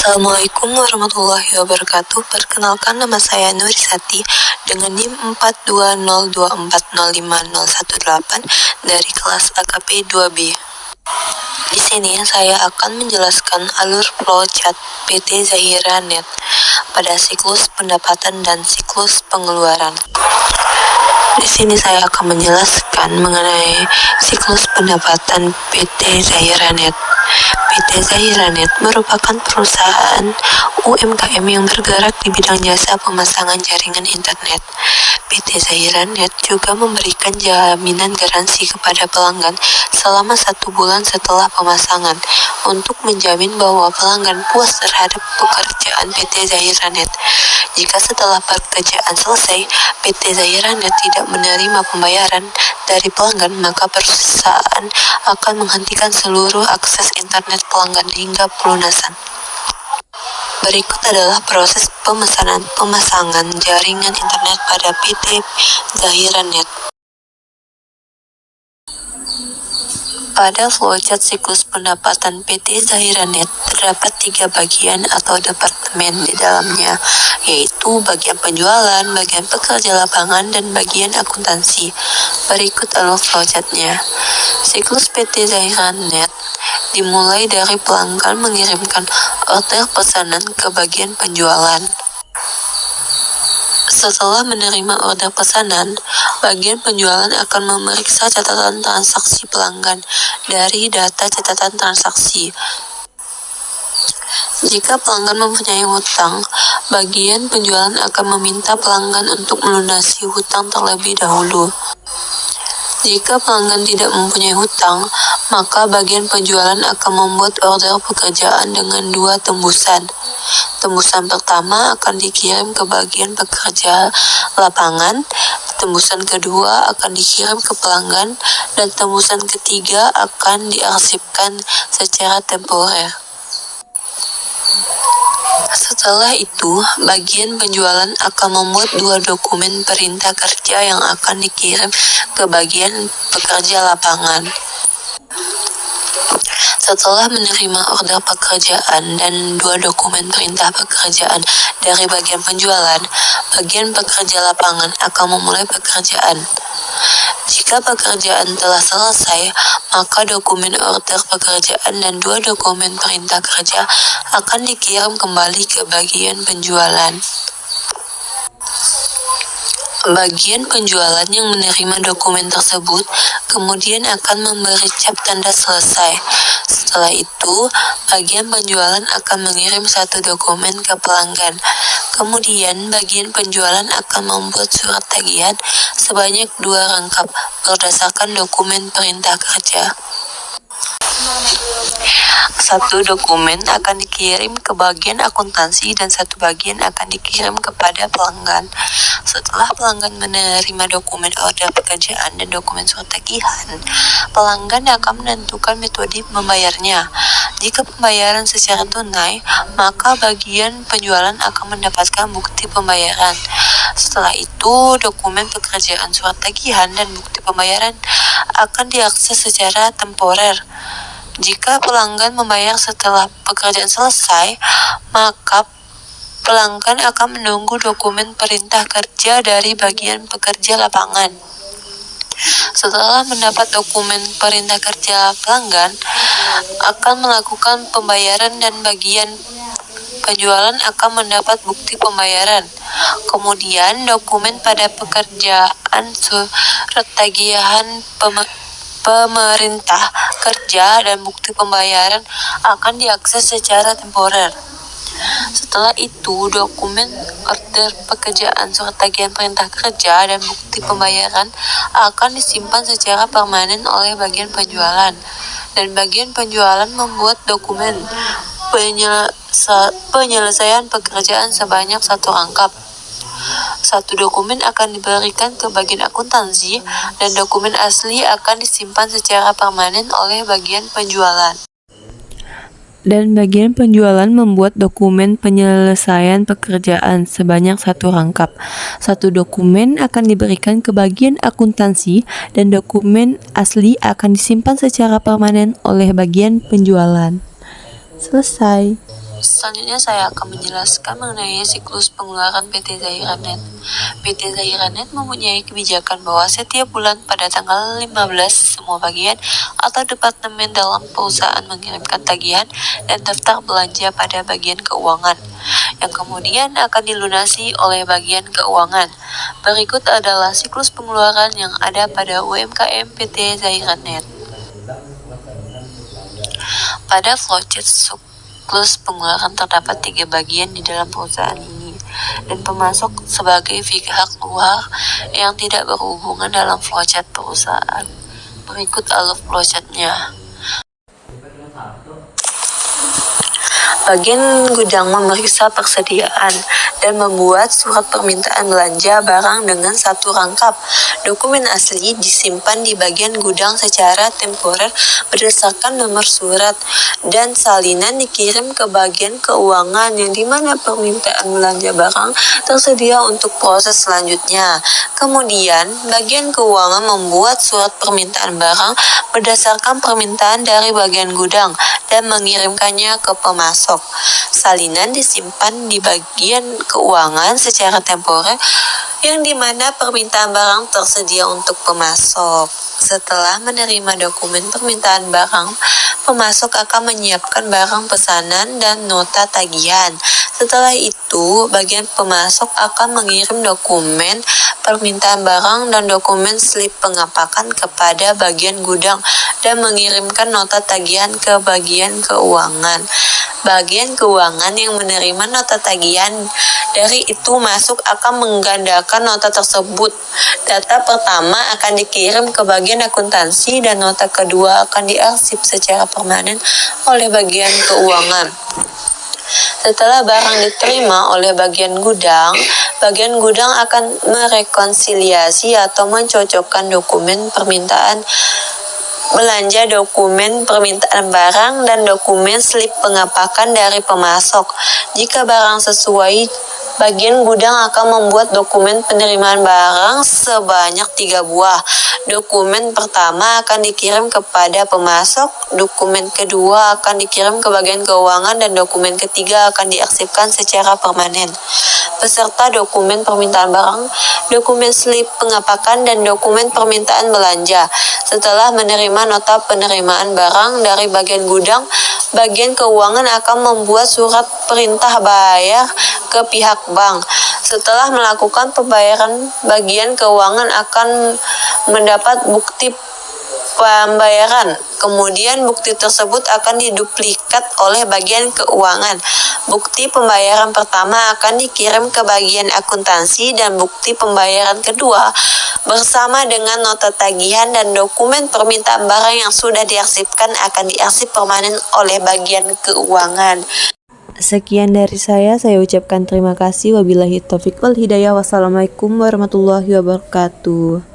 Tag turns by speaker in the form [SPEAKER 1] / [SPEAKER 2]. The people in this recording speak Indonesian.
[SPEAKER 1] Assalamualaikum warahmatullahi wabarakatuh. Perkenalkan, nama saya Nurisati dengan NIM 42024050118 dari kelas AKP 2B. Di sini saya akan menjelaskan alur flowchart PT Zahira Net pada siklus pendapatan dan siklus pengeluaran. Di sini saya akan menjelaskan mengenai siklus pendapatan PT Zahira Net. PT Zahira Net merupakan perusahaan UMKM yang bergerak di bidang jasa pemasangan jaringan internet. PT Zahira Net juga memberikan jaminan garansi kepada pelanggan selama 1 bulan setelah pemasangan untuk menjamin bahwa pelanggan puas terhadap pekerjaan PT Zahira Net. Jika setelah pekerjaan selesai, PT Zahira Net tidak menerima pembayaran dari pelanggan, maka perusahaan akan menghentikan seluruh akses internet pelanggan hingga pelunasan. Berikut adalah proses pemasangan jaringan internet pada PT Zahira Net. Pada flowchart siklus pendapatan PT Zahira Net terdapat 3 bagian atau departemen di dalamnya, yaitu bagian penjualan, bagian pekerja lapangan, dan bagian akuntansi. Berikut alur flowchartnya. Siklus PT Zahira Net dimulai dari pelanggan mengirimkan order pesanan ke bagian penjualan. Setelah menerima order pesanan, bagian penjualan akan memeriksa catatan transaksi pelanggan dari data catatan transaksi. Jika pelanggan mempunyai hutang, bagian penjualan akan meminta pelanggan untuk melunasi hutang terlebih dahulu. Jika pelanggan tidak mempunyai hutang, maka bagian penjualan akan membuat order pekerjaan dengan 2 tembusan. Tembusan pertama akan dikirim ke bagian pekerja lapangan, tembusan kedua akan dikirim ke pelanggan, dan tembusan ketiga akan diarsipkan secara temporer. Setelah itu, bagian penjualan akan membuat 2 dokumen perintah kerja yang akan dikirim ke bagian pekerja lapangan. Setelah menerima order pekerjaan dan 2 dokumen perintah pekerjaan dari bagian penjualan, bagian pekerja lapangan akan memulai pekerjaan. Jika pekerjaan telah selesai, maka dokumen order pekerjaan dan 2 dokumen perintah kerja akan dikirim kembali ke bagian penjualan. Bagian penjualan yang menerima dokumen tersebut kemudian akan memberi cap tanda selesai. Setelah itu, bagian penjualan akan mengirim 1 dokumen ke pelanggan. Kemudian, bagian penjualan akan membuat surat tagihan sebanyak 2 rangkap berdasarkan dokumen perintah kerja. 1 dokumen akan dikirim ke bagian akuntansi dan 1 bagian akan dikirim kepada pelanggan. Setelah pelanggan menerima dokumen order pekerjaan dan dokumen surat tagihan, pelanggan akan menentukan metode membayarnya. Jika pembayaran secara tunai, maka bagian penjualan akan mendapatkan bukti pembayaran. Setelah itu, dokumen pekerjaan surat tagihan dan bukti pembayaran akan diakses secara temporer. Jika pelanggan membayar setelah pekerjaan selesai, maka pelanggan akan menunggu dokumen perintah kerja dari bagian pekerja lapangan. Setelah mendapat dokumen perintah kerja, pelanggan akan melakukan pembayaran dan bagian penjualan akan mendapat bukti pembayaran. Kemudian, dokumen pada pekerjaan surat tagihan pemerintah kerja dan bukti pembayaran akan diakses secara temporer. Setelah itu, dokumen order pekerjaan surat tagihan perintah kerja dan bukti pembayaran akan disimpan secara permanen oleh bagian penjualan, dan bagian penjualan membuat dokumen penyelesaian pekerjaan sebanyak 1 rangkap. 1 dokumen akan diberikan ke bagian akuntansi dan dokumen asli akan disimpan secara permanen oleh bagian penjualan. Dan bagian penjualan membuat dokumen penyelesaian pekerjaan sebanyak 1 rangkap. 1 dokumen akan diberikan ke bagian akuntansi dan dokumen asli akan disimpan secara permanen oleh bagian penjualan. Selesai. Selanjutnya saya akan menjelaskan mengenai siklus pengeluaran PT Zairanet. PT Zairanet mempunyai kebijakan bahwa setiap bulan pada tanggal 15 semua bagian atau departemen dalam perusahaan mengirimkan tagihan dan daftar belanja pada bagian keuangan yang kemudian akan dilunasi oleh bagian keuangan. Berikut adalah siklus pengeluaran yang ada pada UMKM PT Zairanet. Pada flowchart siklus pengeluaran terdapat 3 bagian di dalam perusahaan ini, dan pemasok sebagai pihak luar yang tidak berhubungan dalam flowchart perusahaan. Berikut alur flowchartnya. Bagian gudang memeriksa persediaan dan membuat surat permintaan belanja barang dengan satu rangkap. Dokumen asli disimpan di bagian gudang secara temporer berdasarkan nomor surat, dan salinan dikirim ke bagian keuangan yang dimana permintaan belanja barang tersedia untuk proses selanjutnya. Kemudian, bagian keuangan membuat surat permintaan barang berdasarkan permintaan dari bagian gudang dan mengirimkannya ke pemasok. Salinan disimpan di bagian keuangan secara temporer yang dimana permintaan barang tersedia untuk pemasok. Setelah menerima dokumen permintaan barang, pemasok akan menyiapkan barang pesanan dan nota tagihan. Setelah itu, bagian pemasok akan mengirim dokumen permintaan barang dan dokumen slip pengapakan kepada bagian gudang dan mengirimkan nota tagihan ke bagian keuangan. Bagian keuangan yang menerima nota tagihan dari itu masuk akan menggandakan nota tersebut. Data pertama akan dikirim ke bagian akuntansi dan nota kedua akan diarsip secara permanen oleh bagian keuangan. Setelah barang diterima oleh bagian gudang akan merekonsiliasi atau mencocokkan dokumen permintaan belanja, dokumen permintaan barang, dan dokumen slip pengapakan dari pemasok. Jika barang sesuai, bagian gudang akan membuat dokumen penerimaan barang sebanyak 3 buah. Dokumen pertama akan dikirim kepada pemasok, dokumen kedua akan dikirim ke bagian keuangan, dan dokumen ketiga akan diarsipkan secara permanen. Beserta dokumen permintaan barang, dokumen slip pengapakan, dan dokumen permintaan belanja. Setelah menerima nota penerimaan barang dari bagian gudang, bagian keuangan akan membuat surat perintah bayar ke pihak bank. Setelah melakukan pembayaran, bagian keuangan akan mendapat bukti pembayaran. Kemudian bukti tersebut akan diduplikat oleh bagian keuangan. Bukti pembayaran pertama akan dikirim ke bagian akuntansi dan bukti pembayaran kedua bersama dengan nota tagihan dan dokumen permintaan barang yang sudah diarsipkan akan diarsip permanen oleh bagian keuangan.
[SPEAKER 2] Sekian dari saya ucapkan terima kasih. Wabillahi taufiq wal hidayah. Wassalamualaikum warahmatullahi wabarakatuh.